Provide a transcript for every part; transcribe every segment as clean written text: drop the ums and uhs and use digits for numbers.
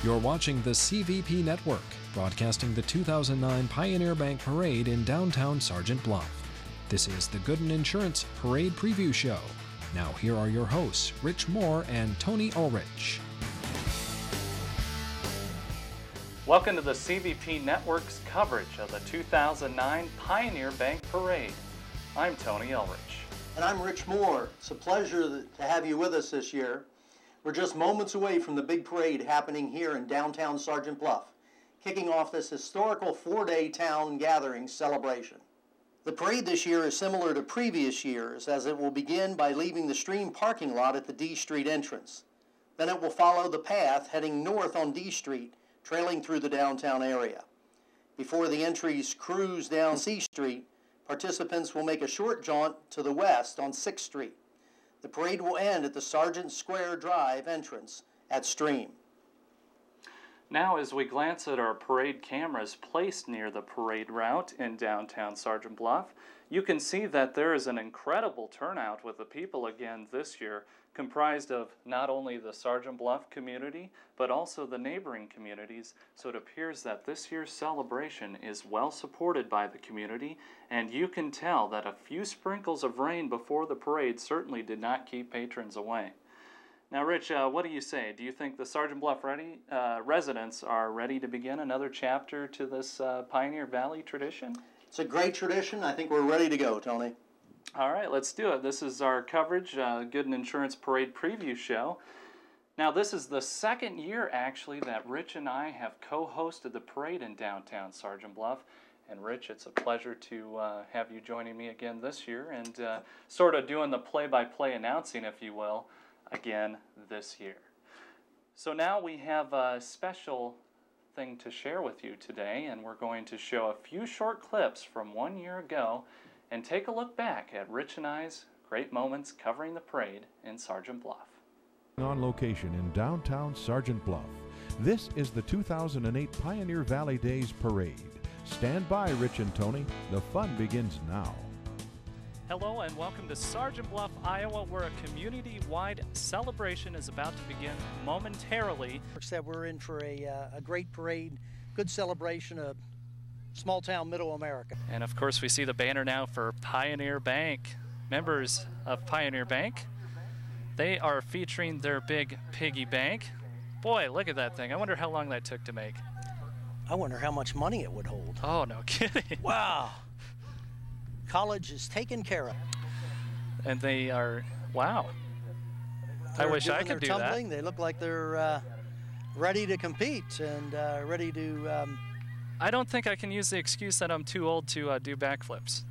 You're watching the CVP Network, broadcasting the 2009 Pioneer Bank Parade in downtown Sergeant Bluff. This is the Gooden Insurance Parade Preview Show. Now here are your hosts, Rich Moore and Tony Ulrich. Welcome to the CVP Network's coverage of the 2009 Pioneer Bank Parade. I'm Tony Ulrich. And I'm Rich Moore. It's a pleasure to have you with us this year. We're just moments away from the big parade happening here in downtown Sergeant Bluff, kicking off this historical 4-day town gathering celebration. The parade this year is similar to previous years, as it will begin by leaving the Stream parking lot at the D Street entrance. Then it will follow the path heading north on D Street, trailing through the downtown area. Before the entries cruise down C Street, participants will make a short jaunt to the west on 6th Street. The parade will end at the Sergeant Square Drive entrance at Stream. Now, as we glance at our parade cameras placed near the parade route in downtown Sergeant Bluff, you can see that there is an incredible turnout with the people again this year, comprised of not only the Sergeant Bluff community, but also the neighboring communities. So it appears that this year's celebration is well supported by the community, and you can tell that a few sprinkles of rain before the parade certainly did not keep patrons away. Now, Rich, what do you say? Do you think the Sergeant Bluff residents are ready to begin another chapter to this Pioneer Valley tradition? It's a great tradition. I think we're ready to go, Tony. All right, let's do it. This is our coverage, Gooden Insurance Parade Preview Show. Now, this is the second year, actually, that Rich and I have co-hosted the parade in downtown Sergeant Bluff. And Rich, it's a pleasure to have you joining me again this year and sort of doing the play-by-play announcing, if you will, again this year. So now we have a special thing to share with you today, and we're going to show a few short clips from 1 year ago and take a look back at Rich and I's great moments covering the parade in Sergeant Bluff. On location in downtown Sergeant Bluff, this is the 2008 Pioneer Valley Days Parade. Stand by, Rich and Tony. The fun begins now. Hello and welcome to Sergeant Bluff, Iowa, where a community-wide celebration is about to begin momentarily. Said we're in for a great parade, good celebration of small town middle America. And of course we see the banner now for Pioneer Bank. Members of Pioneer Bank, they are featuring their big piggy bank. Boy, look at that thing. I wonder how long that took to make. I wonder how much money it would hold. Oh, no kidding. Wow. College is taken care of. And they are, wow. I wish I could do tumbling. that. They look like they're ready to compete and ready to... I don't think I can use the excuse that I'm too old to do backflips.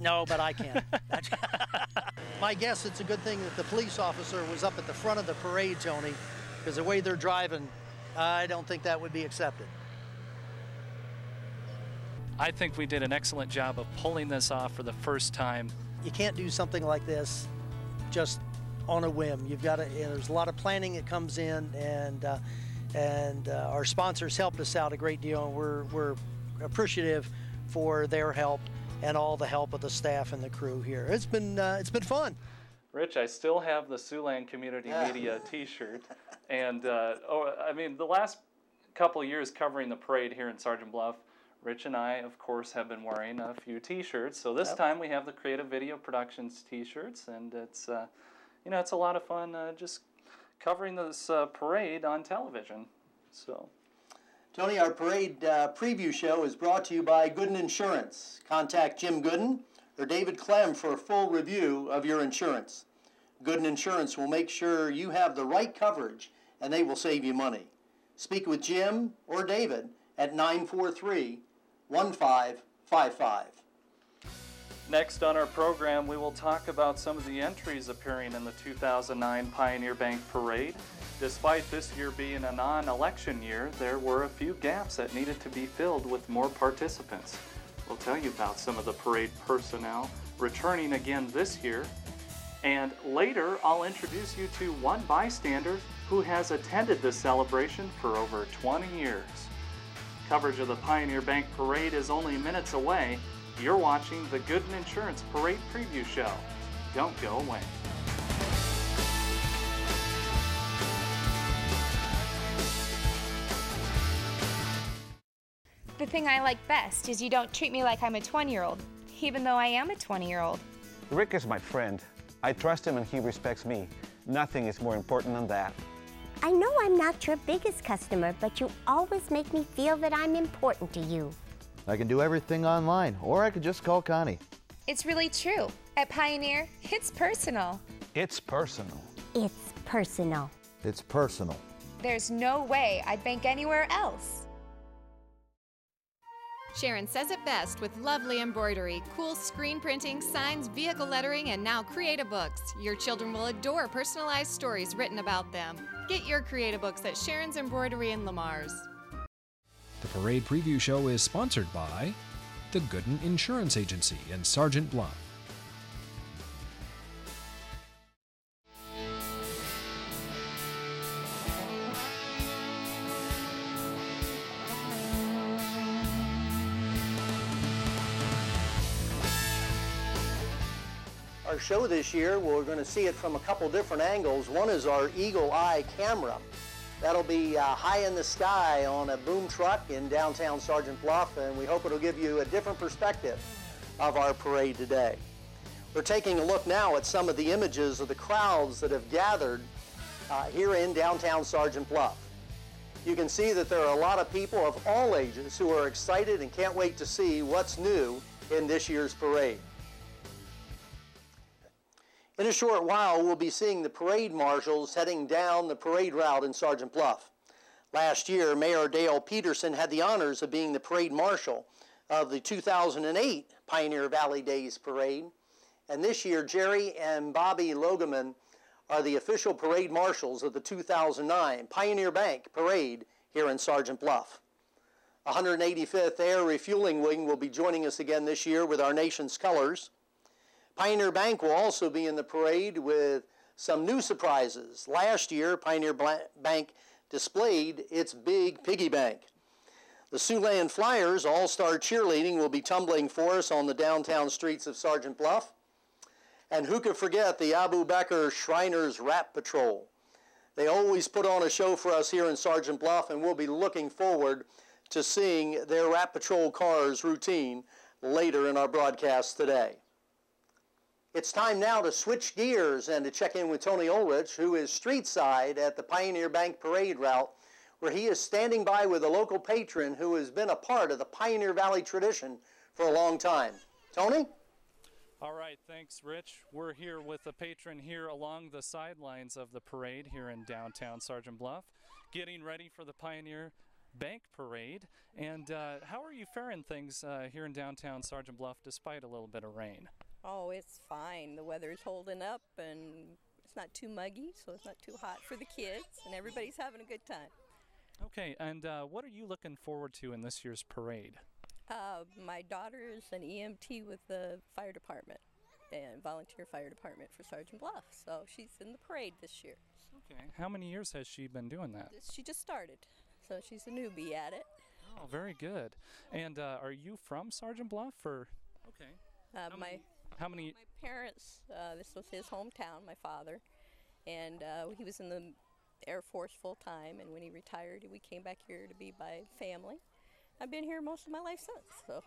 No, but I can. My guess, it's a good thing that the police officer was up at the front of the parade, Tony, because the way they're driving, I don't think that would be accepted. I think we did an excellent job of pulling this off for the first time. You can't do something like this just on a whim. You've got to. There's a lot of planning that comes in, and our sponsors helped us out a great deal, and we're appreciative for their help and all the help of the staff and the crew here. It's been fun. Rich, I still have the Siouxland Community Media T-shirt, and I mean the last couple of years covering the parade here in Sergeant Bluff, Rich and I, of course, have been wearing a few T-shirts. So this time we have the Creative Video Productions T-shirts, and it's it's a lot of fun just covering this parade on television. So, Tony, our parade preview show is brought to you by Gooden Insurance. Contact Jim Gooden or David Clem for a full review of your insurance. Gooden Insurance will make sure you have the right coverage, and they will save you money. Speak with Jim or David at 943-1555. next on our program, we will talk about some of the entries appearing in the 2009 Pioneer Bank Parade. Despite this year being a non-election year, there were a few gaps that needed to be filled with more participants. We'll tell you about some of the parade personnel returning again this year. And later, I'll introduce you to one bystander who has attended this celebration for over 20 years. Coverage of the Pioneer Bank Parade is only minutes away. You're watching the Gooden Insurance Parade Preview Show. Don't go away. The thing I like best is you don't treat me like I'm a 20-year-old, even though I am a 20-year-old. Rick is my friend. I trust him and he respects me. Nothing is more important than that. I know I'm not your biggest customer, but you always make me feel that I'm important to you. I can do everything online, or I could just call Connie. It's really true. At Pioneer, it's personal. It's personal. It's personal. It's personal. There's no way I'd bank anywhere else. Sharon says it best with lovely embroidery, cool screen printing, signs, vehicle lettering, and now Create-A-Books. Your children will adore personalized stories written about them. Get your Create-A-Books at Sharon's Embroidery in Lamar's. The Parade Preview Show is sponsored by the Gooden Insurance Agency in Sergeant Bluff. Our show this year, we're going to see it from a couple different angles. One is our Eagle Eye camera. That'll be high in the sky on a boom truck in downtown Sergeant Bluff, and we hope it'll give you a different perspective of our parade today. We're taking a look now at some of the images of the crowds that have gathered here in downtown Sergeant Bluff. You can see that there are a lot of people of all ages who are excited and can't wait to see what's new in this year's parade. In a short while, we'll be seeing the parade marshals heading down the parade route in Sergeant Bluff. Last year, Mayor Dale Peterson had the honors of being the parade marshal of the 2008 Pioneer Valley Days Parade. And this year, Jerry and Bobby Logeman are the official parade marshals of the 2009 Pioneer Bank Parade here in Sergeant Bluff. 185th Air Refueling Wing will be joining us again this year with our nation's colors. Pioneer Bank will also be in the parade with some new surprises. Last year, Pioneer Bank displayed its big piggy bank. The Siouxland Flyers All-Star Cheerleading will be tumbling for us on the downtown streets of Sergeant Bluff. And who could forget the Abu Bakr Shriners Rap Patrol? They always put on a show for us here in Sergeant Bluff, and we'll be looking forward to seeing their Rap Patrol cars routine later in our broadcast today. It's time now to switch gears and to check in with Tony Ulrich, who is street side at the Pioneer Bank Parade route, where he is standing by with a local patron who has been a part of the Pioneer Valley tradition for a long time. Tony? All right, thanks, Rich. We're here with a patron here along the sidelines of the parade here in downtown Sergeant Bluff, getting ready for the Pioneer Bank Parade. And how are you faring things here in downtown Sergeant Bluff despite a little bit of rain? Oh, it's fine. The weather's holding up and it's not too muggy, so it's not too hot for the kids, and everybody's having a good time. Okay, and what are you looking forward to in this year's parade? My daughter is an EMT with the fire department and volunteer fire department for Sergeant Bluff, so she's in the parade this year. Okay, how many years has she been doing that? She just started, so she's a newbie at it. Oh, very good. And are you from Sergeant Bluff, or? Okay. How many? My parents, this was his hometown, my father, and he was in the Air Force full time, and when he retired, we came back here to be by family. I've been here most of my life since, so.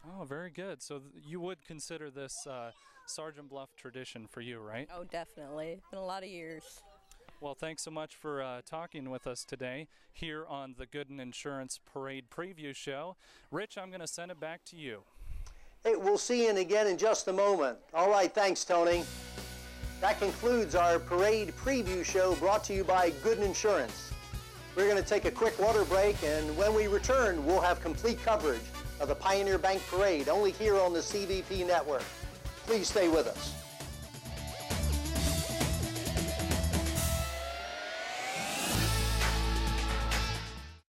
Oh, very good. So you would consider this Sergeant Bluff tradition for you, right? Oh, definitely. It's been a lot of years. Well, thanks so much for talking with us today here on the Gooden Insurance Parade Preview Show. Rich, I'm going to send it back to you. Hey, we'll see you again in just a moment. All right, thanks, Tony. That concludes our parade preview show brought to you by Gooden Insurance. We're going to take a quick water break, and when we return, we'll have complete coverage of the Pioneer Bank Parade only here on the CVP network. Please stay with us.